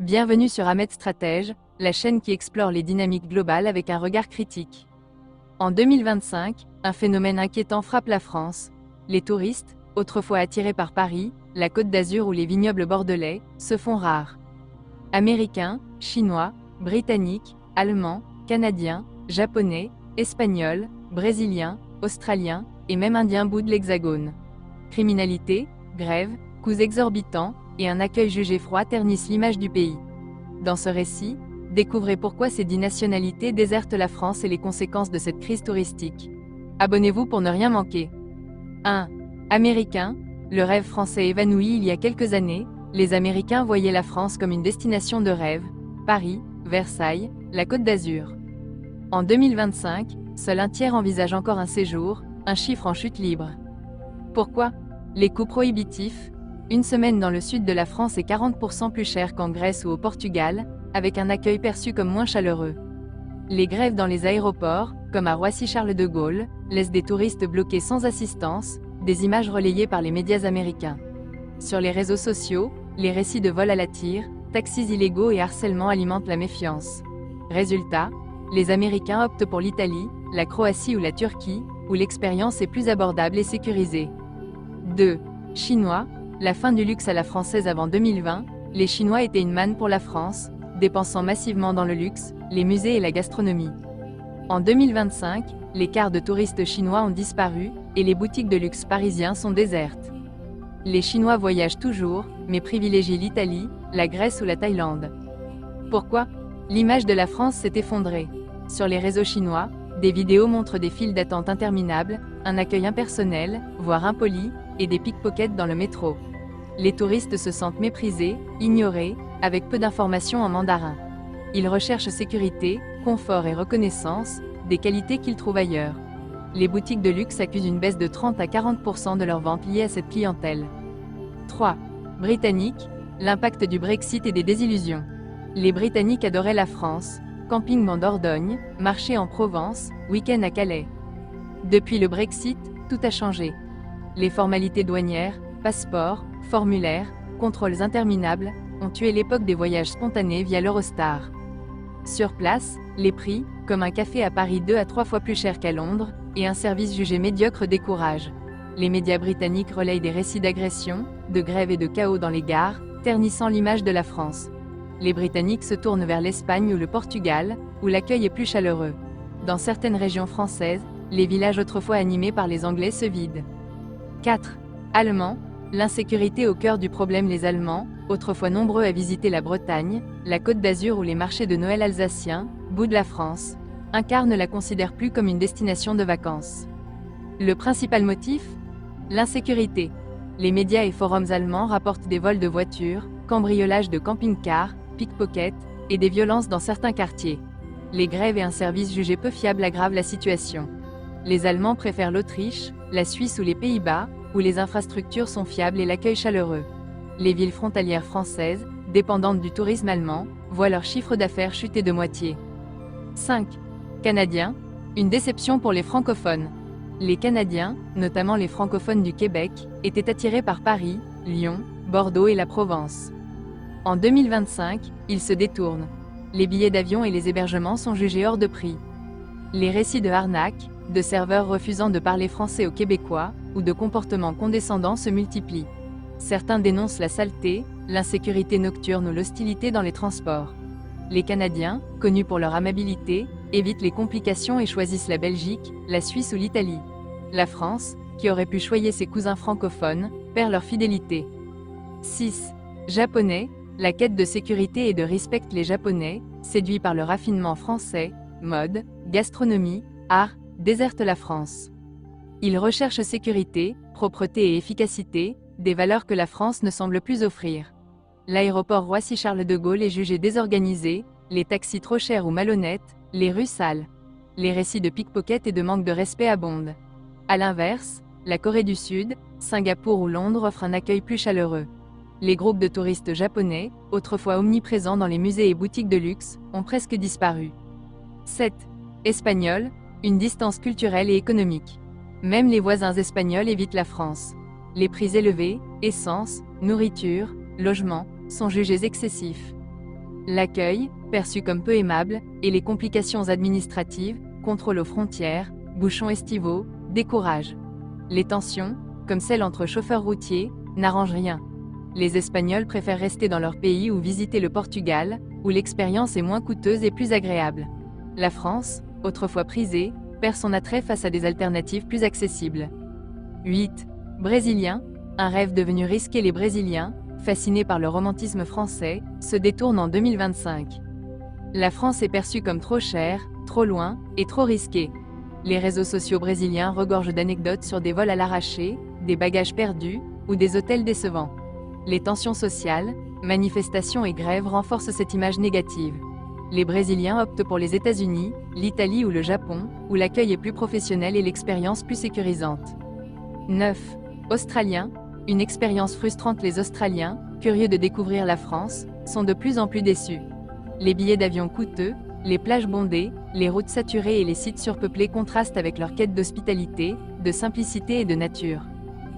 Bienvenue sur Ahmed Stratège, la chaîne qui explore les dynamiques globales avec un regard critique. En 2025, un phénomène inquiétant frappe la France. Les touristes, autrefois attirés par Paris, la Côte d'Azur ou les vignobles bordelais, se font rares. Américains, Chinois, Britanniques, Allemands, Canadiens, Japonais, Espagnols, Brésiliens, Australiens et même Indiens boudent l'Hexagone. Criminalité, grève, coûts exorbitants et un accueil jugé froid ternissent l'image du pays. Dans ce récit, découvrez pourquoi ces 10 nationalités désertent la France et les conséquences de cette crise touristique. Abonnez-vous pour ne rien manquer. 1. Américains, le rêve français évanoui il y a quelques années, les Américains voyaient la France comme une destination de rêve, Paris, Versailles, la Côte d'Azur. En 2025, seul un tiers envisage encore un séjour, un chiffre en chute libre. Pourquoi? Les coûts prohibitifs. Une semaine dans le sud de la France est 40% plus cher qu'en Grèce ou au Portugal, avec un accueil perçu comme moins chaleureux. Les grèves dans les aéroports, comme à Roissy-Charles de Gaulle, laissent des touristes bloqués sans assistance, des images relayées par les médias américains. Sur les réseaux sociaux, les récits de vols à la tire, taxis illégaux et harcèlement alimentent la méfiance. Résultat, les Américains optent pour l'Italie, la Croatie ou la Turquie, où l'expérience est plus abordable et sécurisée. 2. Chinois, la fin du luxe à la française avant 2020, les Chinois étaient une manne pour la France, dépensant massivement dans le luxe, les musées et la gastronomie. En 2025, les quarts de touristes chinois ont disparu, et les boutiques de luxe parisiens sont désertes. Les Chinois voyagent toujours, mais privilégient l'Italie, la Grèce ou la Thaïlande. Pourquoi? L'image de la France s'est effondrée. Sur les réseaux chinois, des vidéos montrent des files d'attente interminables, un accueil impersonnel, voire impoli, et des pickpockets dans le métro. Les touristes se sentent méprisés, ignorés, avec peu d'informations en mandarin. Ils recherchent sécurité, confort et reconnaissance, des qualités qu'ils trouvent ailleurs. Les boutiques de luxe accusent une baisse de 30 à 40% de leurs ventes liées à cette clientèle. 3. Britanniques, l'impact du Brexit et des désillusions. Les Britanniques adoraient la France, camping en Dordogne, marché en Provence, week-end à Calais. Depuis le Brexit, tout a changé. Les formalités douanières, passeports, formulaires, contrôles interminables, ont tué l'époque des voyages spontanés via l'Eurostar. Sur place, les prix, comme un café à Paris 2 à 3 fois plus cher qu'à Londres, et un service jugé médiocre découragent. Les médias britanniques relayent des récits d'agressions, de grèves et de chaos dans les gares, ternissant l'image de la France. Les Britanniques se tournent vers l'Espagne ou le Portugal, où l'accueil est plus chaleureux. Dans certaines régions françaises, les villages autrefois animés par les Anglais se vident. 4. Allemands, l'insécurité au cœur du problème. Les Allemands, autrefois nombreux à visiter la Bretagne, la Côte d'Azur ou les marchés de Noël alsaciens, boudent la France. Un quart ne la considère plus comme une destination de vacances. Le principal motif? L'insécurité. Les médias et forums allemands rapportent des vols de voitures, cambriolages de camping-cars, pickpockets, et des violences dans certains quartiers. Les grèves et un service jugé peu fiable aggravent la situation. Les Allemands préfèrent l'Autriche, la Suisse ou les Pays-Bas, où les infrastructures sont fiables et l'accueil chaleureux. Les villes frontalières françaises, dépendantes du tourisme allemand, voient leur chiffre d'affaires chuter de moitié. 5. Canadiens, une déception pour les francophones. Les Canadiens, notamment les francophones du Québec, étaient attirés par Paris, Lyon, Bordeaux et la Provence. En 2025, ils se détournent. Les billets d'avion et les hébergements sont jugés hors de prix. Les récits de arnaques, de serveurs refusant de parler français aux Québécois, ou de comportements condescendants se multiplient. Certains dénoncent la saleté, l'insécurité nocturne ou l'hostilité dans les transports. Les Canadiens, connus pour leur amabilité, évitent les complications et choisissent la Belgique, la Suisse ou l'Italie. La France, qui aurait pu choyer ses cousins francophones, perd leur fidélité. 6. Japonais, la quête de sécurité et de respect. Les Japonais, séduits par le raffinement français, mode, gastronomie, art, désertent la France. Ils recherchent sécurité, propreté et efficacité, des valeurs que la France ne semble plus offrir. L'aéroport Roissy-Charles de Gaulle est jugé désorganisé, les taxis trop chers ou malhonnêtes, les rues sales. Les récits de pickpockets et de manque de respect abondent. À l'inverse, la Corée du Sud, Singapour ou Londres offrent un accueil plus chaleureux. Les groupes de touristes japonais, autrefois omniprésents dans les musées et boutiques de luxe, ont presque disparu. 7. Espagnols, une distance culturelle et économique. Même les voisins espagnols évitent la France. Les prix élevés, essence, nourriture, logements, sont jugés excessifs. L'accueil, perçu comme peu aimable, et les complications administratives, contrôles aux frontières, bouchons estivaux, découragent. Les tensions, comme celles entre chauffeurs routiers, n'arrangent rien. Les Espagnols préfèrent rester dans leur pays ou visiter le Portugal, où l'expérience est moins coûteuse et plus agréable. La France, autrefois prisée, perd son attrait face à des alternatives plus accessibles. 8. Brésiliens, un rêve devenu risqué. Les Brésiliens, fascinés par le romantisme français, se détournent en 2025. La France est perçue comme trop chère, trop loin, et trop risquée. Les réseaux sociaux brésiliens regorgent d'anecdotes sur des vols à l'arraché, des bagages perdus, ou des hôtels décevants. Les tensions sociales, manifestations et grèves renforcent cette image négative. Les Brésiliens optent pour les États-Unis, l'Italie ou le Japon, où l'accueil est plus professionnel et l'expérience plus sécurisante. 9. Australiens, une expérience frustrante. Les Australiens, curieux de découvrir la France, sont de plus en plus déçus. Les billets d'avion coûteux, les plages bondées, les routes saturées et les sites surpeuplés contrastent avec leur quête d'hospitalité, de simplicité et de nature.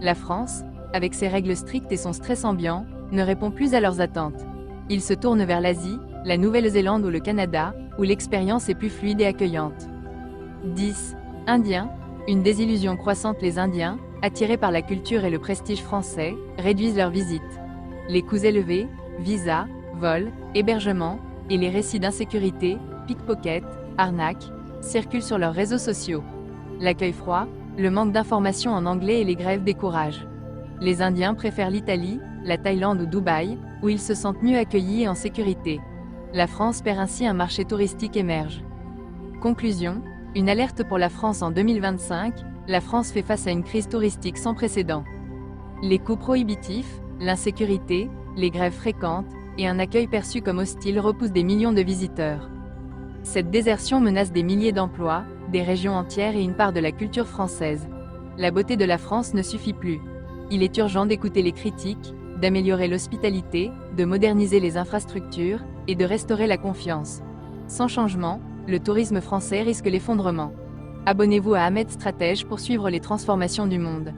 La France, avec ses règles strictes et son stress ambiant, ne répond plus à leurs attentes. Ils se tournent vers l'Asie, la Nouvelle-Zélande ou le Canada, où l'expérience est plus fluide et accueillante. 10. Indiens, une désillusion croissante. Les Indiens, attirés par la culture et le prestige français, réduisent leurs visites. Les coûts élevés, visas, vols, hébergements, et les récits d'insécurité, pickpocket, arnaques, circulent sur leurs réseaux sociaux. L'accueil froid, le manque d'informations en anglais et les grèves découragent. Les Indiens préfèrent l'Italie, la Thaïlande ou Dubaï, où ils se sentent mieux accueillis et en sécurité. La France perd ainsi un marché touristique émerge. Conclusion, une alerte pour la France en 2025, la France fait face à une crise touristique sans précédent. Les coûts prohibitifs, l'insécurité, les grèves fréquentes, et un accueil perçu comme hostile repoussent des millions de visiteurs. Cette désertion menace des milliers d'emplois, des régions entières et une part de la culture française. La beauté de la France ne suffit plus. Il est urgent d'écouter les critiques, d'améliorer l'hospitalité, de moderniser les infrastructures, et de restaurer la confiance. Sans changement, le tourisme français risque l'effondrement. Abonnez-vous à Ahmed Stratège pour suivre les transformations du monde.